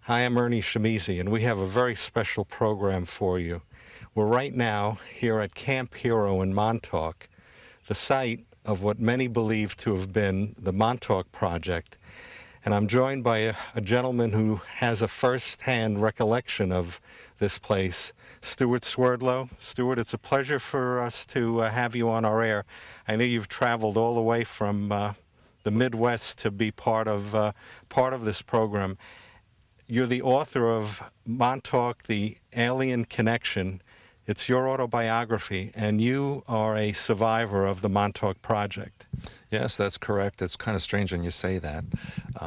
Hi, I'm Ernie Shimizi, and we have a very special program for you. We're right now here at Camp Hero in Montauk, the site of what many believe to have been the Montauk Project. And I'm joined by a gentleman who has a first-hand recollection of this place, Stewart Swerdlow. Stewart, it's a pleasure for us to have you on our air. I know you've traveled all the way from the Midwest to be part of this program. You're the author of Montauk, The Alien Connection. It's your autobiography, and you are a survivor of the Montauk Project. Yes, that's correct. It's kind of strange when you say that,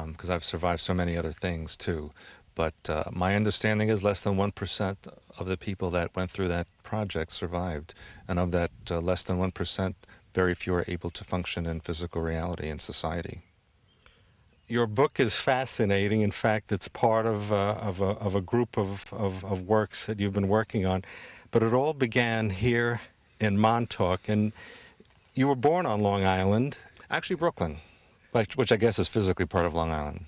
because I've survived so many other things, too. But my understanding is less than 1% of the people that went through that project survived. And of that less than 1%, very few are able to function in physical reality in society. Your book is fascinating. In fact, it's part of a group of works that you've been working on. But it all began here in Montauk, and you were born on Long Island. Actually, Brooklyn, which I guess is physically part of Long Island.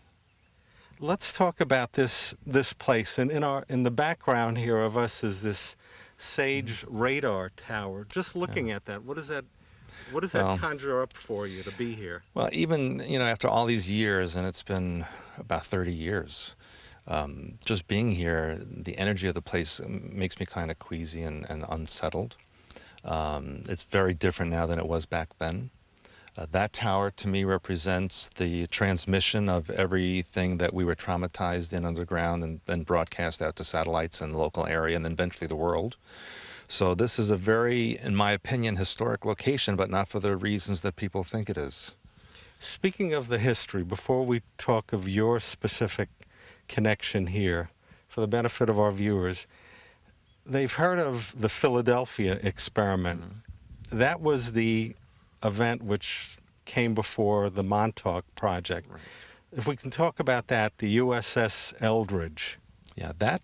Let's talk about this place. And in the background here of us is this Sage radar tower. Just looking at that, what does that conjure up for you to be here? Well, even after all these years, and it's been about 30 years, just being here, the energy of the place makes me kind of queasy and unsettled. It's very different now than it was back then. That tower, to me, represents the transmission of everything that we were traumatized in underground and then broadcast out to satellites in the local area and then eventually the world. So this is a very, in my opinion, historic location, but not for the reasons that people think it is. Speaking of the history, before we talk of your specific connection here, for the benefit of our viewers, they've heard of the Philadelphia experiment. Mm-hmm. That was the event which came before the Montauk Project. Right. If we can talk about that, the USS Eldridge. Yeah, that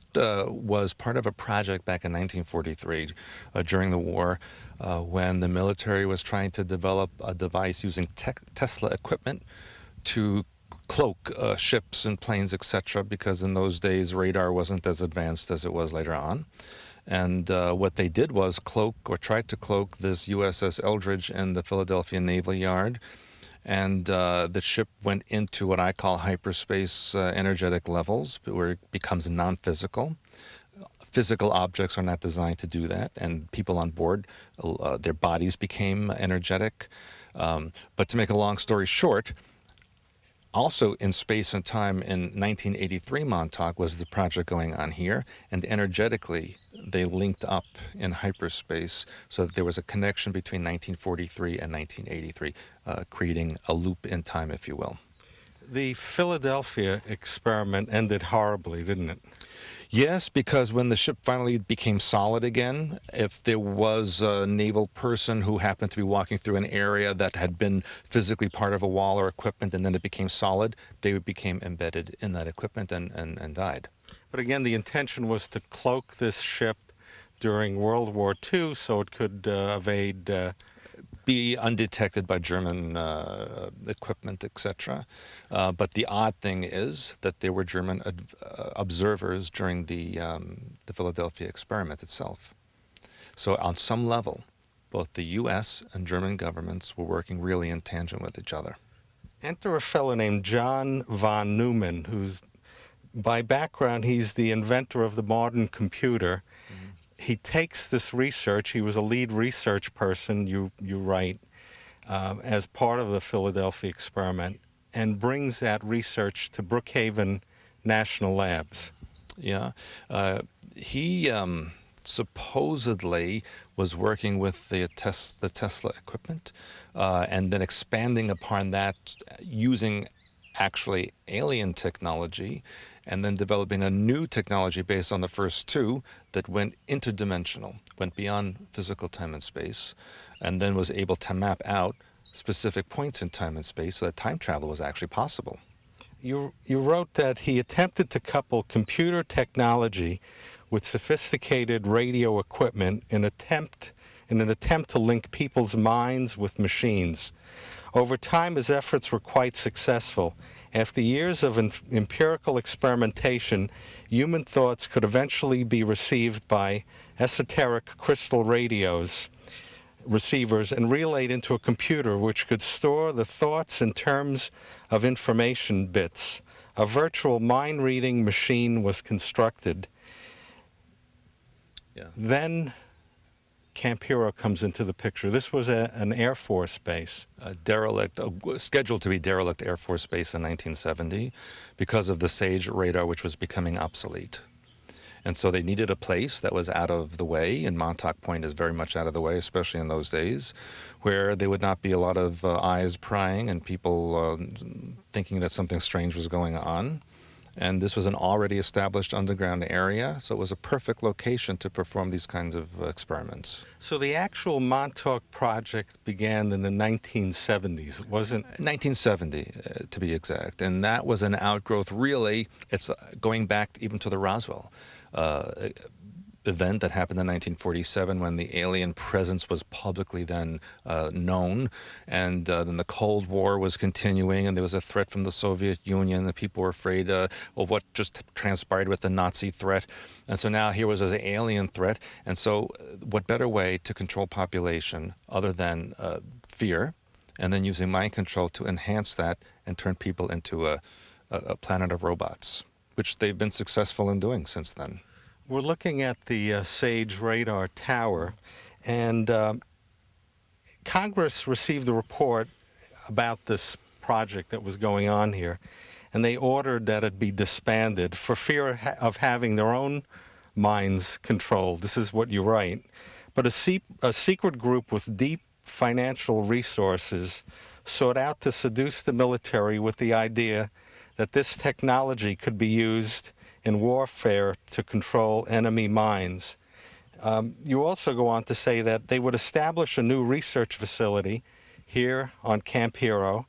was part of a project back in 1943 during the war when the military was trying to develop a device using Tesla equipment to cloak ships and planes, etc., because in those days radar wasn't as advanced as it was later on. And what they did was tried to cloak this USS Eldridge in the Philadelphia Naval Yard. And the ship went into what I call hyperspace energetic levels, where it becomes non-physical. Physical objects are not designed to do that, and people on board, their bodies became energetic. But to make a long story short, also in space and time in 1983, Montauk was the project going on here, and energetically they linked up in hyperspace so that there was a connection between 1943 and 1983, creating a loop in time, if you will. The Philadelphia experiment ended horribly, didn't it? Yes, because when the ship finally became solid again, if there was a naval person who happened to be walking through an area that had been physically part of a wall or equipment and then it became solid, they became embedded in that equipment and died. But again, the intention was to cloak this ship during World War II so it could evade... be undetected by German equipment, etc. But the odd thing is that there were German observers during the Philadelphia experiment itself. So on some level, both the U.S. and German governments were working really in tangent with each other. Enter a fellow named John von Neumann, who's, by background, he's the inventor of the modern computer. Mm-hmm. He takes this research, he was a lead research person, you write, as part of the Philadelphia experiment, and brings that research to Brookhaven National Labs. Yeah. He supposedly was working with the Tesla equipment and then expanding upon that using actually alien technology, and then developing a new technology based on the first two that went interdimensional, went beyond physical time and space, and then was able to map out specific points in time and space so that time travel was actually possible. You wrote that he attempted to couple computer technology with sophisticated radio equipment in an attempt to link people's minds with machines. Over time, his efforts were quite successful. After years of empirical experimentation, human thoughts could eventually be received by esoteric crystal receivers and relayed into a computer which could store the thoughts in terms of information bits. A virtual mind-reading machine was constructed. Yeah. Then Camp Hero comes into the picture. This was an Air Force base. Scheduled to be derelict Air Force base in 1970 because of the SAGE radar, which was becoming obsolete. And so they needed a place that was out of the way, and Montauk Point is very much out of the way, especially in those days, where there would not be a lot of eyes prying and people thinking that something strange was going on. And this was an already established underground area, so it was a perfect location to perform these kinds of experiments. So the actual Montauk project began in the 1970s. It wasn't... 1970, to be exact. And that was an outgrowth, really, it's going back even to the Roswell event that happened in 1947 when the alien presence was publicly then known, and then the Cold War was continuing, and there was a threat from the Soviet Union. The people were afraid of what just transpired with the Nazi threat, and so now here was an alien threat. And so what better way to control population other than fear, and then using mind control to enhance that and turn people into a planet of robots, which they've been successful in doing since then. We're looking at the SAGE radar tower, and Congress received a report about this project that was going on here, and they ordered that it be disbanded for fear of having their own minds controlled. This is what you write. But a secret group with deep financial resources sought out to seduce the military with the idea that this technology could be used in warfare to control enemy minds. You also go on to say that they would establish a new research facility here on Camp Hero,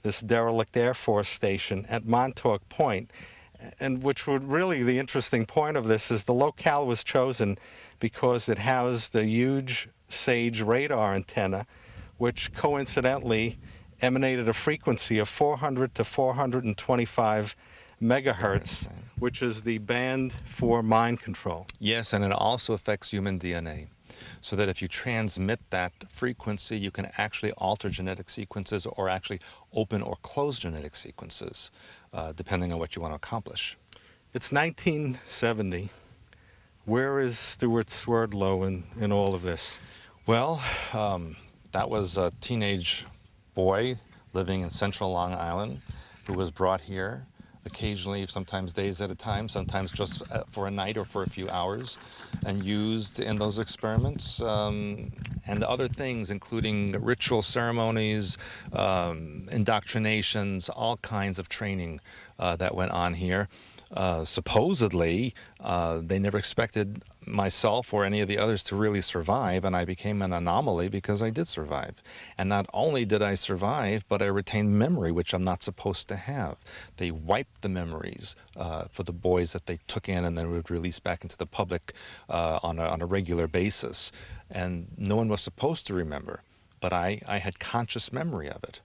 this derelict Air Force station at Montauk Point, and which would really, the interesting point of this is the locale was chosen because it housed a huge SAGE radar antenna, which coincidentally emanated a frequency of 400 to 425 megahertz, which is the band for mind control. Yes, and it also affects human DNA, so that if you transmit that frequency, you can actually alter genetic sequences or actually open or close genetic sequences, depending on what you want to accomplish. It's 1970. Where is Stewart Swerdlow in all of this? Well, that was a teenage boy living in central Long Island who was brought here occasionally, sometimes days at a time, sometimes just for a night or for a few hours, and used in those experiments and other things, including ritual ceremonies, indoctrinations, all kinds of training that went on here. Supposedly, they never expected myself or any of the others to really survive, and I became an anomaly because I did survive. And not only did I survive, but I retained memory, which I'm not supposed to have. They wiped the memories for the boys that they took in and then would release back into the public on a regular basis. And no one was supposed to remember, but I had conscious memory of it.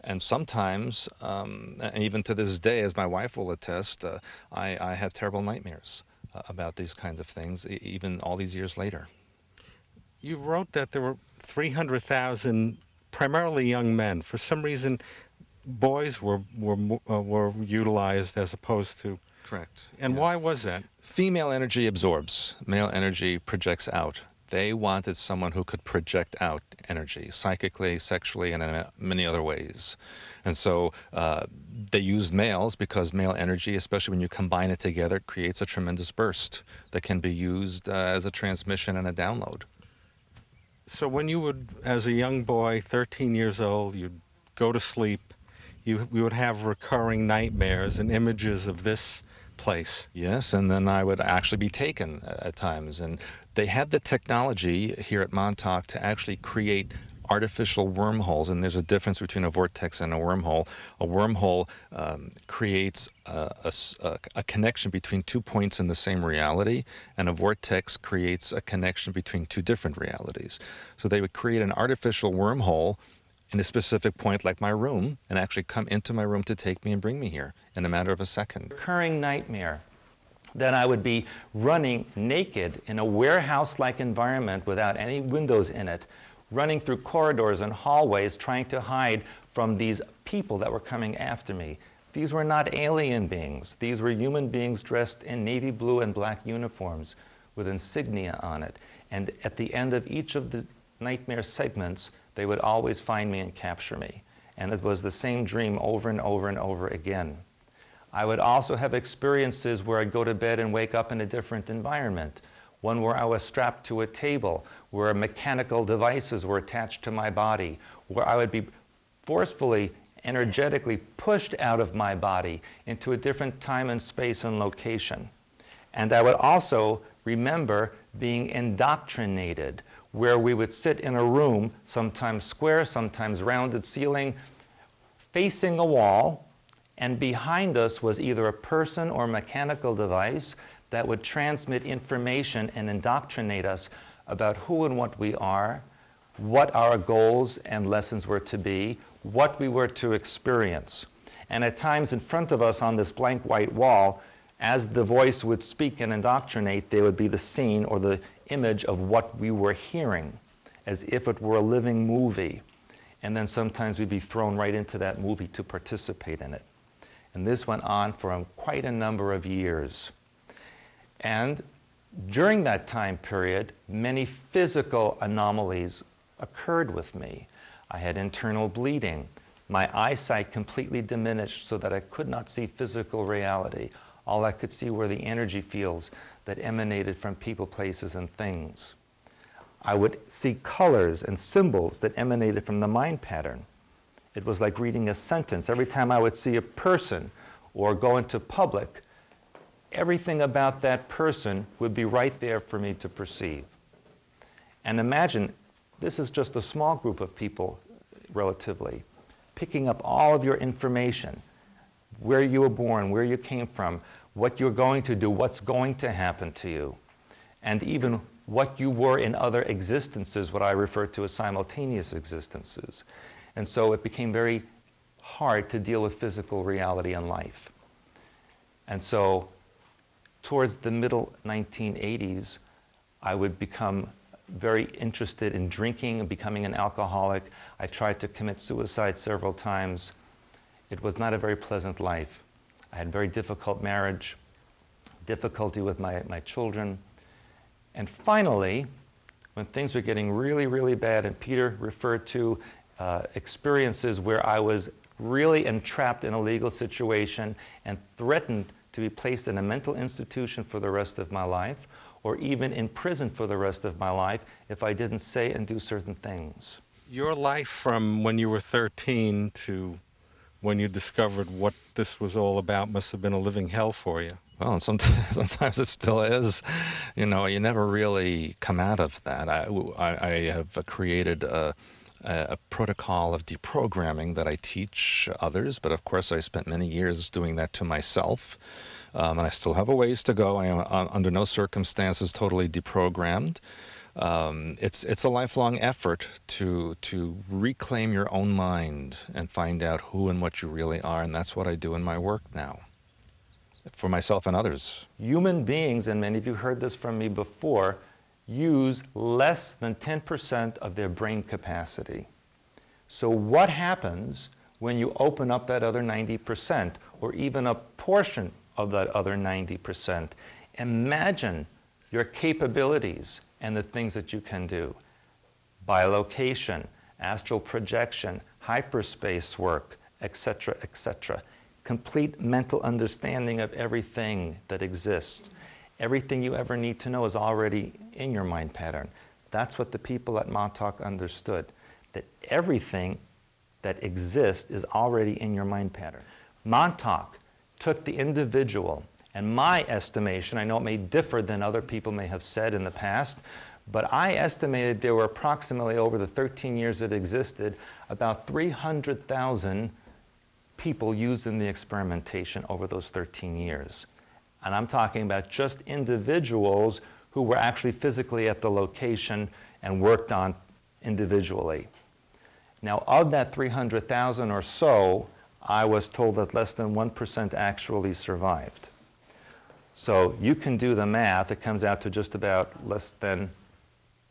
And sometimes, and even to this day, as my wife will attest, I have terrible nightmares about these kinds of things, even all these years later. You wrote that there were 300,000, primarily young men. For some reason, boys were utilized as opposed to... Correct. And why was that? Female energy absorbs. Male energy projects out. They wanted someone who could project out energy, psychically, sexually, and in many other ways. And so they used males because male energy, especially when you combine it together, creates a tremendous burst that can be used as a transmission and a download. So when you would, as a young boy, 13 years old, you'd go to sleep, you would have recurring nightmares and images of this place. Yes, and then I would actually be taken at times. And they had the technology here at Montauk to actually create artificial wormholes, and there's a difference between a vortex and a wormhole. A wormhole creates a connection between 2 points in the same reality, and a vortex creates a connection between two different realities. So they would create an artificial wormhole in a specific point like my room and actually come into my room to take me and bring me here in a matter of a second. Recurring nightmare. Then I would be running naked in a warehouse-like environment without any windows in it, running through corridors and hallways trying to hide from these people that were coming after me. These were not alien beings. These were human beings dressed in navy blue and black uniforms with insignia on it. And at the end of each of the nightmare segments, they would always find me and capture me. And it was the same dream over and over and over again. I would also have experiences where I'd go to bed and wake up in a different environment. One where I was strapped to a table, where mechanical devices were attached to my body, where I would be forcefully, energetically pushed out of my body into a different time and space and location. And I would also remember being indoctrinated, where we would sit in a room, sometimes square, sometimes rounded ceiling, facing a wall, and behind us was either a person or mechanical device that would transmit information and indoctrinate us about who and what we are, what our goals and lessons were to be, what we were to experience. And at times in front of us on this blank white wall, as the voice would speak and indoctrinate, there would be the scene or the image of what we were hearing, as if it were a living movie. And then sometimes we'd be thrown right into that movie to participate in it. And this went on for quite a number of years. And during that time period, many physical anomalies occurred with me. I had internal bleeding. My eyesight completely diminished so that I could not see physical reality. All I could see were the energy fields that emanated from people, places, and things. I would see colors and symbols that emanated from the mind pattern. It was like reading a sentence. Every time I would see a person or go into public, everything about that person would be right there for me to perceive. And imagine, this is just a small group of people, relatively, picking up all of your information, where you were born, where you came from, what you're going to do, what's going to happen to you, and even what you were in other existences, what I refer to as simultaneous existences. And so it became very hard to deal with physical reality in life. And so towards the middle 1980s, I would become very interested in drinking and becoming an alcoholic. I tried to commit suicide several times. It was not a very pleasant life. I had very difficult marriage, difficulty with my children. And finally, when things were getting really, really bad, and Peter referred to experiences where I was really entrapped in a legal situation and threatened to be placed in a mental institution for the rest of my life, or even in prison for the rest of my life if I didn't say and do certain things. Your life from when you were 13 to when you discovered what this was all about must have been a living hell for you. Well, sometimes it still is. You know, you never really come out of that. I have created a protocol of deprogramming that I teach others, but of course I spent many years doing that to myself, and I still have a ways to go. I am under no circumstances totally deprogrammed. It's a lifelong effort to reclaim your own mind and find out who and what you really are, and that's what I do in my work now, for myself and others. Human beings, and many of you heard this from me before, use less than 10% of their brain capacity. So what happens when you open up that other 90%, or even a portion of that other 90%? Imagine your capabilities and the things that you can do. Bilocation, astral projection, hyperspace work, etc., etc. Complete mental understanding of everything that exists. Everything you ever need to know is already in your mind pattern. That's what the people at Montauk understood, that everything that exists is already in your mind pattern. Montauk took the individual, and my estimation, I know it may differ than other people may have said in the past, but I estimated there were approximately, over the 13 years it existed, about 300,000 people used in the experimentation over those 13 years. And I'm talking about just individuals who were actually physically at the location and worked on individually. Now, of that 300,000 or so, I was told that less than 1% actually survived. So you can do the math. It comes out to just about less than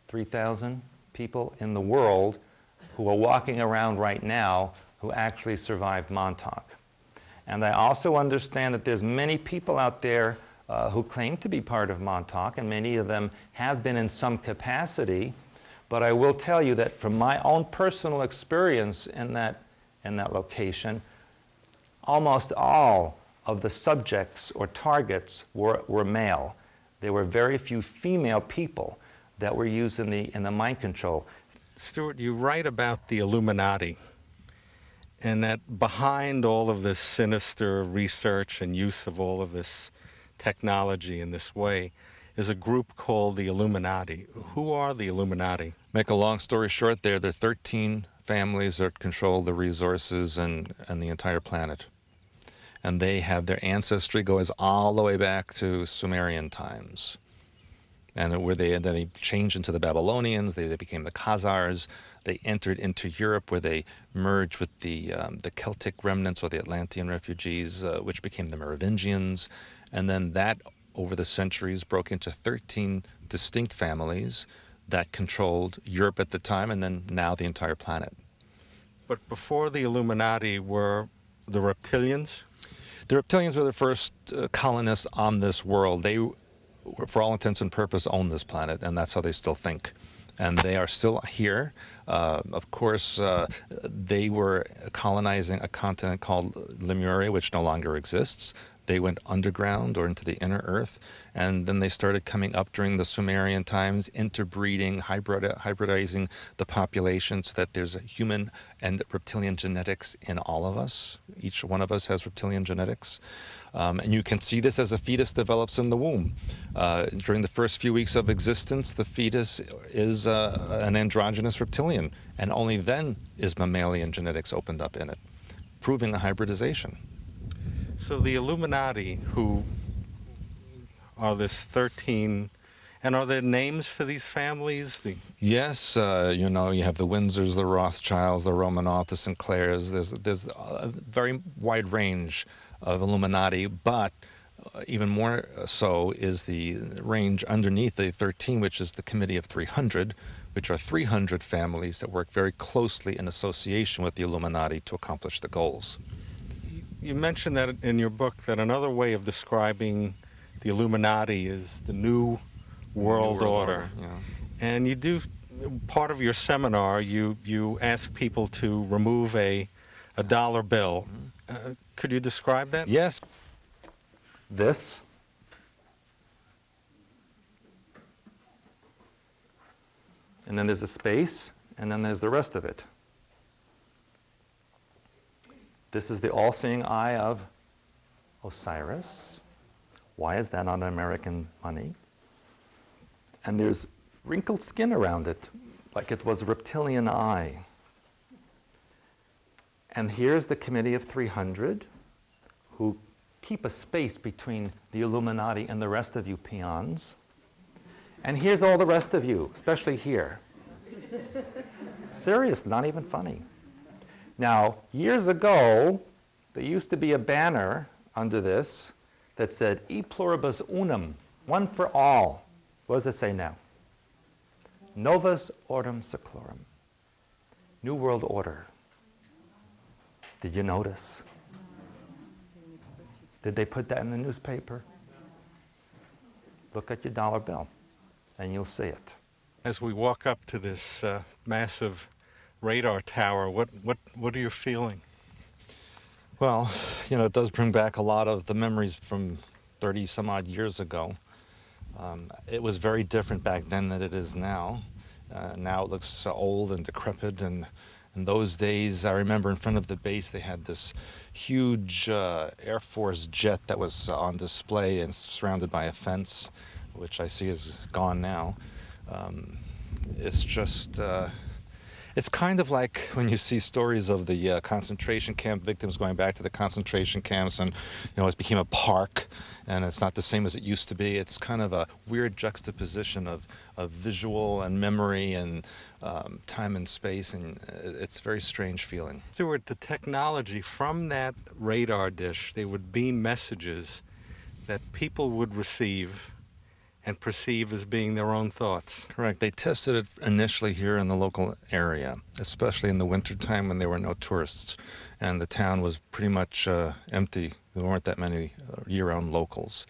3,000 people in the world who are walking around right now who actually survived Montauk. And I also understand that there's many people out there who claim to be part of Montauk, and many of them have been in some capacity. But I will tell you that from my own personal experience in that location, almost all of the subjects or targets were male. There were very few female people that were used in the mind control. Stewart, you write about the Illuminati, and that behind all of this sinister research and use of all of this technology in this way is a group called the Illuminati. Who are the Illuminati? Make a long story short, there are 13 families that control the resources and the entire planet. And they have their ancestry goes all the way back to Sumerian times. And where then they changed into the Babylonians, they became the Khazars. They entered into Europe where they merged with the Celtic remnants or the Atlantean refugees, which became the Merovingians. And then that, over the centuries, broke into 13 distinct families that controlled Europe at the time and then now the entire planet. But before the Illuminati were the reptilians? The reptilians were the first colonists on this world. They, for all intents and purposes, own this planet, and that's how they still think. And they are still here. Of course, they were colonizing a continent called Lemuria, which no longer exists. They went underground or into the inner earth, and then they started coming up during the Sumerian times, interbreeding, hybridizing the population so that there's a human and reptilian genetics in all of us. Each one of us has reptilian genetics. And you can see this as a fetus develops in the womb. During the first few weeks of existence, the fetus is an androgynous reptilian, and only then is mammalian genetics opened up in it, proving the hybridization. So the Illuminati, who are this 13, and are there names to these families? Yes, you know, you have the Windsors, the Rothschilds, the Romanovs, the Sinclairs. There's a very wide range of Illuminati, but even more so is the range underneath the 13, which is the Committee of 300, which are 300 families that work very closely in association with the Illuminati to accomplish the goals. You mentioned that in your book, that another way of describing the Illuminati is the New World Order. Yeah. And you do, part of your seminar, you ask people to remove a dollar bill. Could you describe that? Yes. This and then there's a space, and then there's the rest of it. This is the all-seeing eye of Osiris. Why is that on American money? And there's wrinkled skin around it, like it was a reptilian eye. And here's the Committee of 300, who keep a space between the Illuminati and the rest of you peons. And here's all the rest of you, especially here. Serious, not even funny. Now, years ago, there used to be a banner under this that said, E pluribus unum, one for all. What does it say now? Novus Ordem Seclorum, New World Order. Did you notice? Did they put that in the newspaper? Look at your dollar bill, and you'll see it. As we walk up to this massive radar tower, what are you feeling? Well, you know, it does bring back a lot of the memories from 30 some odd years ago. It was very different back then than it is now. Now it looks old and decrepit, and in those days, I remember in front of the base they had this huge Air Force jet that was on display and surrounded by a fence, which I see is gone now. It's just, It's kind of like when you see stories of the concentration camp victims going back to the concentration camps, and it became a park, and it's not the same as it used to be. It's kind of a weird juxtaposition of visual and memory and time and space, and it's a very strange feeling. Stewart, the technology from that radar dish, they would beam messages that people would receive and perceive as being their own thoughts. Correct. They tested it initially here in the local area, especially in the wintertime when there were no tourists, and the town was pretty much empty. There weren't that many year-round locals.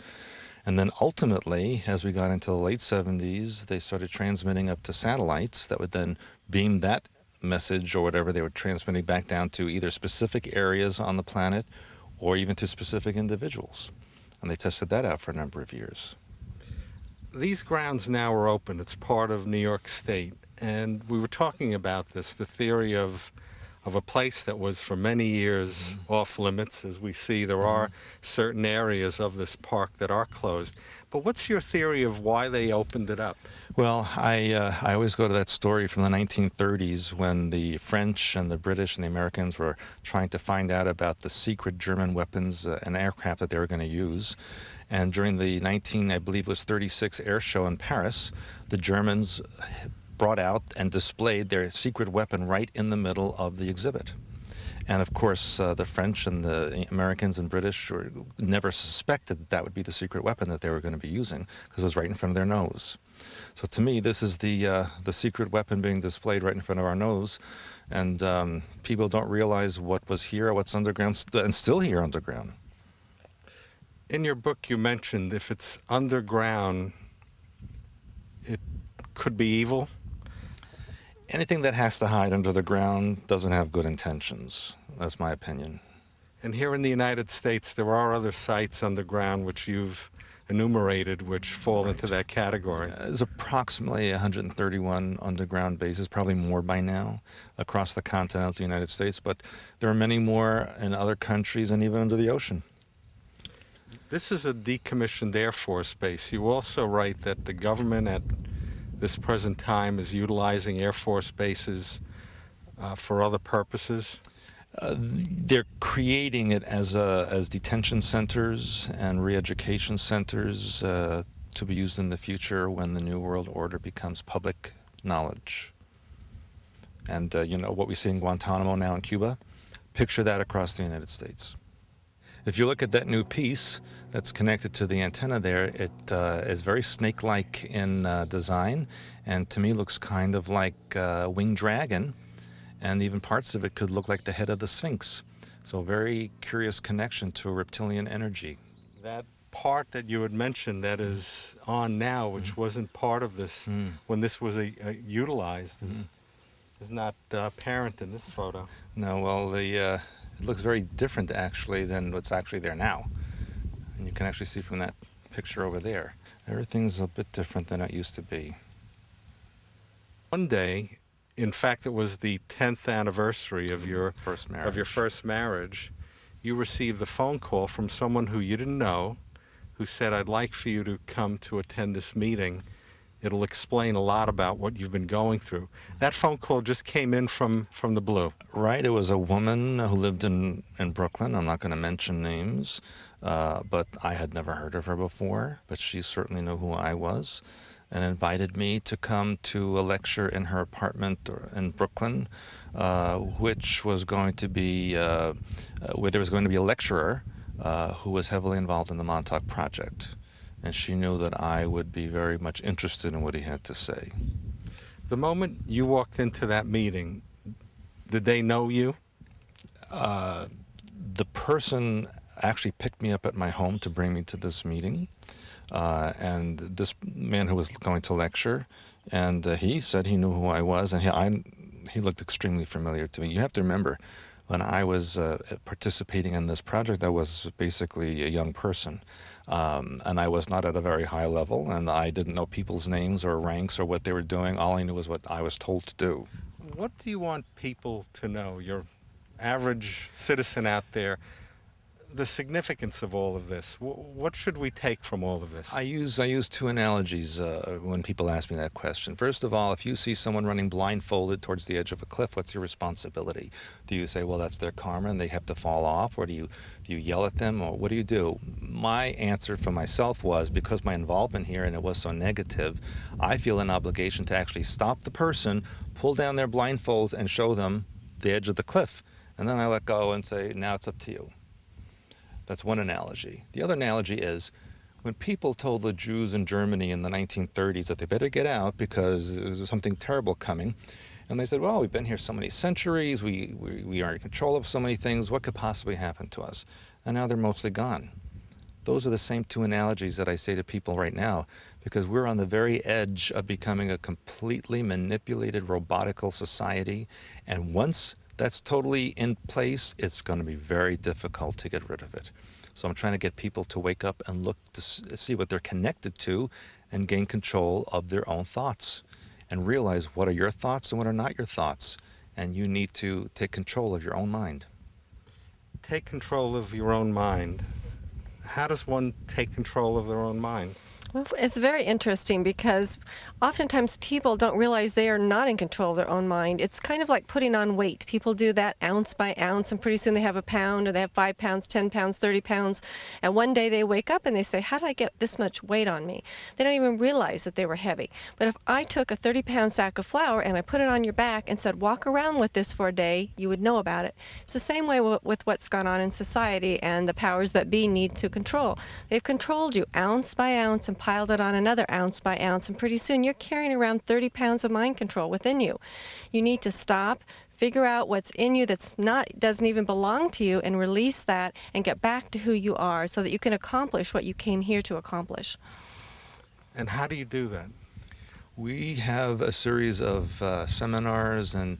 And then ultimately, as we got into the late 70s, they started transmitting up to satellites that would then beam that message or whatever they were transmitting back down to either specific areas on the planet or even to specific individuals. And they tested that out for a number of years. These grounds now are open. It's part of New York State. And we were talking about this, the theory of a place that was for many years off limits. As we see, there are certain areas of this park that are closed. But what's your theory of why they opened it up? Well, I always go to that story from the 1930s when the French and the British and the Americans were trying to find out about the secret German weapons and aircraft that they were going to use. And during the I believe it was 36 air show in Paris, the Germans brought out and displayed their secret weapon right in the middle of the exhibit. And of course, the French and the Americans and British never suspected that that would be the secret weapon that they were going to be using, because it was right in front of their nose. So to me, this is the secret weapon being displayed right in front of our nose, and people don't realize what was here, what's underground, and still here underground. In your book, you mentioned if it's underground, it could be evil. Anything that has to hide under the ground doesn't have good intentions. That's my opinion. And here in the United States, there are other sites underground which you've enumerated which fall into that category. There's approximately 131 underground bases, probably more by now, across the continent of the United States, but there are many more in other countries and even under the ocean. This is a decommissioned Air Force base. You also write that the government at this present time is utilizing Air Force bases for other purposes. They're creating it as detention centers and re-education centers to be used in the future when the New World Order becomes public knowledge. And what we see in Guantanamo now in Cuba, picture that across the United States. If you look at that new piece that's connected to the antenna there, it is very snake-like in design, and to me looks kind of like a winged dragon, and even parts of it could look like the head of the Sphinx. So a very curious connection to a reptilian energy. That part that you had mentioned that is on now, which wasn't part of this when this was utilized, is not apparent in this photo. No, well, it looks very different actually than what's actually there now. And you can actually see from that picture over there. Everything's a bit different than it used to be. One day, in fact, it was the 10th anniversary of your first marriage, you received a phone call from someone who you didn't know, who said, "I'd like for you to come to attend this meeting. It'll explain a lot about what you've been going through." That phone call just came in from the blue. Right. It was a woman who lived in Brooklyn. I'm not going to mention names, but I had never heard of her before, but she certainly knew who I was, and invited me to come to a lecture in her apartment in Brooklyn, which was going to be, where there was going to be a lecturer who was heavily involved in the Montauk project. And she knew that I would be very much interested in what he had to say. The moment you walked into that meeting, did they know you? The person actually picked me up at my home to bring me to this meeting. And this man who was going to lecture, and he said he knew who I was, and he looked extremely familiar to me. You have to remember, when I was participating in this project, I was basically a young person. And I was not at a very high level, and I didn't know people's names or ranks or what they were doing. All I knew was what I was told to do. What do you want people to know, your average citizen out there, the significance of all of this? What should we take from all of this? I use two analogies when people ask me that question. First of all, if you see someone running blindfolded towards the edge of a cliff, what's your responsibility? Do you say, well, that's their karma and they have to fall off, or do you yell at them, or what do you do? My answer for myself was, because my involvement here and it was so negative, I feel an obligation to actually stop the person, pull down their blindfolds, and show them the edge of the cliff. And then I let go and say, now it's up to you. That's one analogy. The other analogy is when people told the Jews in Germany in the 1930s that they better get out because there's something terrible coming, and they said, well, we've been here so many centuries, we are in control of so many things, what could possibly happen to us? And now they're mostly gone. Those are the same two analogies that I say to people right now, because we're on the very edge of becoming a completely manipulated, robotical society, and once that's totally in place, it's going to be very difficult to get rid of it. So I'm trying to get people to wake up and look to see what they're connected to and gain control of their own thoughts and realize what are your thoughts and what are not your thoughts. And you need to take control of your own mind. Take control of your own mind. How does one take control of their own mind? Well, it's very interesting because oftentimes people don't realize they are not in control of their own mind. It's kind of like putting on weight. People do that ounce by ounce, and pretty soon they have a pound, or they have 5 pounds, 10 pounds, 30 pounds. And one day they wake up and they say, how did I get this much weight on me? They don't even realize that they were heavy. But if I took a 30-pound sack of flour and I put it on your back and said, walk around with this for a day, you would know about it. It's the same way with what's gone on in society and the powers that be need to control. They've controlled you ounce by ounce and piled it on another ounce by ounce, and pretty soon you're carrying around 30 pounds of mind control within you. You need to stop, figure out what's in you doesn't even belong to you, and release that and get back to who you are so that you can accomplish what you came here to accomplish. And how do you do that? We have a series of seminars and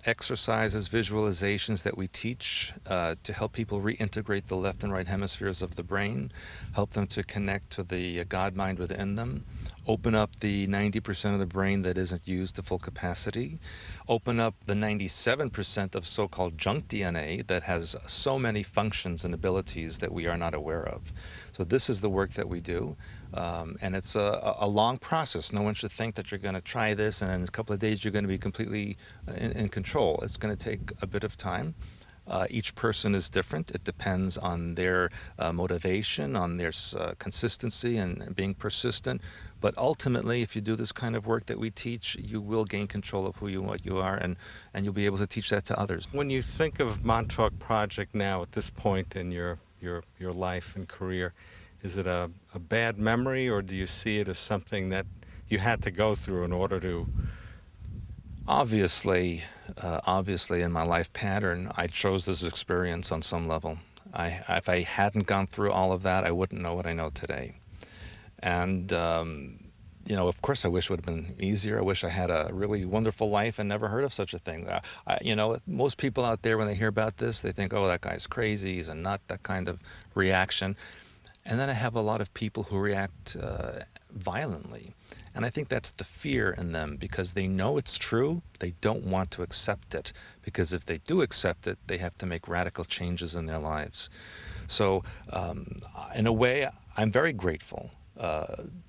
exercises, visualizations that we teach to help people reintegrate the left and right hemispheres of the brain, help them to connect to the God mind within them, open up the 90% of the brain that isn't used to full capacity, open up the 97% of so-called junk DNA that has so many functions and abilities that we are not aware of. So this is the work that we do, and it's a long process. No one should think that you're going to try this and in a couple of days you're going to be completely in control. It's going to take a bit of time. Each person is different. It depends on their motivation, on their consistency and being persistent. But ultimately, if you do this kind of work that we teach, you will gain control of who you what you are, and you'll be able to teach that to others. When you think of Montauk Project now at this point in your life and career, is it a bad memory, or do you see it as something that you had to go through in order to? Obviously, in my life pattern, I chose this experience on some level. If I hadn't gone through all of that, I wouldn't know what I know today. And, of course, I wish it would have been easier. I wish I had a really wonderful life and never heard of such a thing. Most people out there, when they hear about this, they think, oh, that guy's crazy, he's a nut, that kind of reaction. And then I have a lot of people who react violently. And I think that's the fear in them, because they know it's true, they don't want to accept it, because if they do accept it, they have to make radical changes in their lives. So in a way, I'm very grateful,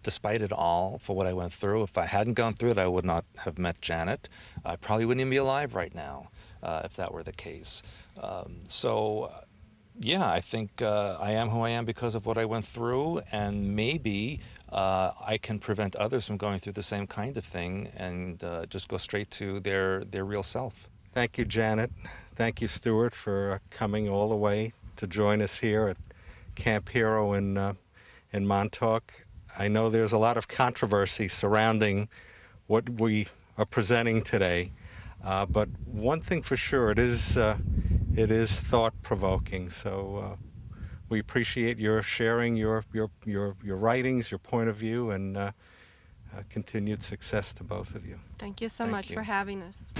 despite it all, for what I went through. If I hadn't gone through it, I would not have met Janet. I probably wouldn't even be alive right now, if that were the case. Yeah, I think I am who I am because of what I went through, and maybe I can prevent others from going through the same kind of thing and just go straight to their real self. Thank you, Janet. Thank you, Stewart, for coming all the way to join us here at Camp Hero in Montauk. I know there's a lot of controversy surrounding what we are presenting today, but one thing for sure, it is thought-provoking. So we appreciate your sharing your writings, your point of view, and continued success to both of you. Thank you so much for having us.